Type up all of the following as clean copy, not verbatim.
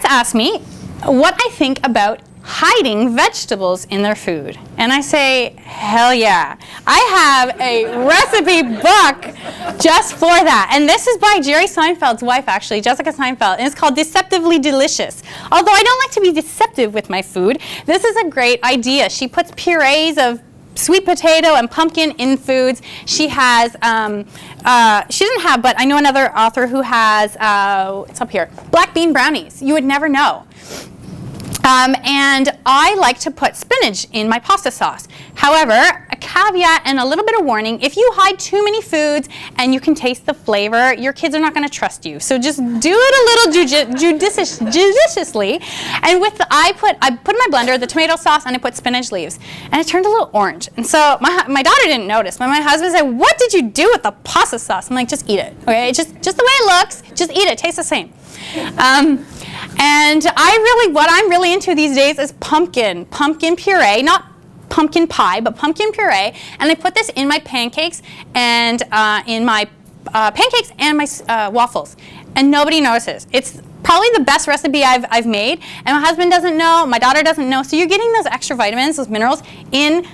asked me what I think about hiding vegetables in their food. And I say, hell yeah. I have a recipe book just for that. And this is by Jerry Seinfeld's wife, actually, Jessica Seinfeld. And it's called Deceptively Delicious. Although I don't like to be deceptive with my food, this is a great idea. She puts purees of sweet potato and pumpkin in foods. She has, she doesn't have, but I know another author who has, it's up here, black bean brownies. You would never know. And I like to put spinach in my pasta sauce. However, a caveat and a little bit of warning, if you hide too many foods and you can taste the flavor, your kids are not going to trust you. So just do it a little judiciously. And with I put in my blender the tomato sauce and I put spinach leaves. And it turned a little orange. And so my daughter didn't notice, but my husband said, what did you do with the pasta sauce? I'm like, just eat it, okay? Just the way it looks, just eat it, it tastes the same. And what I'm really into these days is pumpkin puree, not pumpkin pie, but pumpkin puree. And I put this in my pancakes and my waffles, and nobody notices. It's probably the best recipe I've made, and my husband doesn't know, my daughter doesn't know. So you're getting those extra vitamins, those minerals in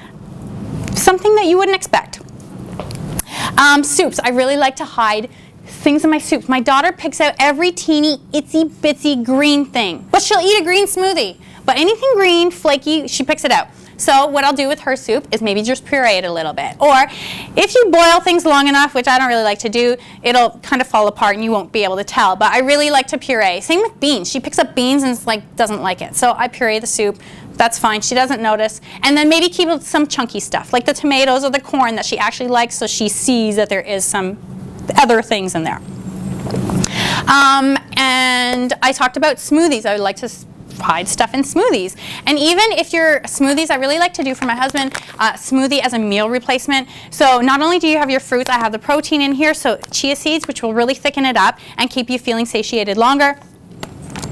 something that you wouldn't expect. Soups, I really like to hide things in my soups. My daughter picks out every teeny itsy bitsy green thing, but she'll eat a green smoothie. But anything green, flaky, she picks it out. So what I'll do with her soup is maybe just puree it a little bit. Or if you boil things long enough, which I don't really like to do, it'll kind of fall apart and you won't be able to tell. But I really like to puree. Same with beans. She picks up beans and doesn't like it. So I puree the soup. That's fine. She doesn't notice. And then maybe keep some chunky stuff, like the tomatoes or the corn that she actually likes, so she sees that there is some other things in there. And I talked about smoothies. I would like to hide stuff in smoothies. And even if your smoothies, I really like to do for my husband, smoothie as a meal replacement. So not only do you have your fruits, I have the protein in here, so chia seeds, which will really thicken it up and keep you feeling satiated longer.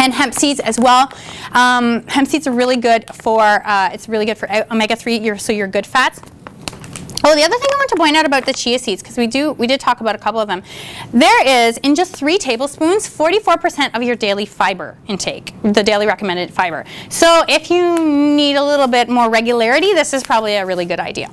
And hemp seeds as well. Hemp seeds are really good for, it's really good for omega-3, so your good fats. Oh, the other thing I want to point out about the chia seeds, because we did talk about a couple of them. There is, in just 3 tablespoons, 44% of your daily fiber intake, the daily recommended fiber. So if you need a little bit more regularity, this is probably a really good idea.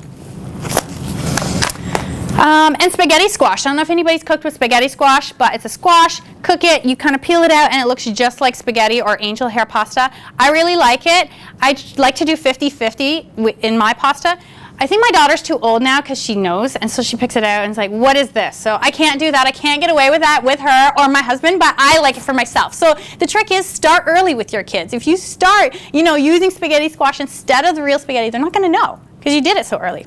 And spaghetti squash. I don't know if anybody's cooked with spaghetti squash, but it's a squash. Cook it, you kind of peel it out, and it looks just like spaghetti or angel hair pasta. I really like it. I like to do 50-50 in my pasta. I think my daughter's too old now because she knows, and so she picks it out and is like, what is this? So I can't do that. I can't get away with that with her or my husband, but I like it for myself. So the trick is start early with your kids. If you start, using spaghetti squash instead of the real spaghetti, they're not going to know because you did it so early.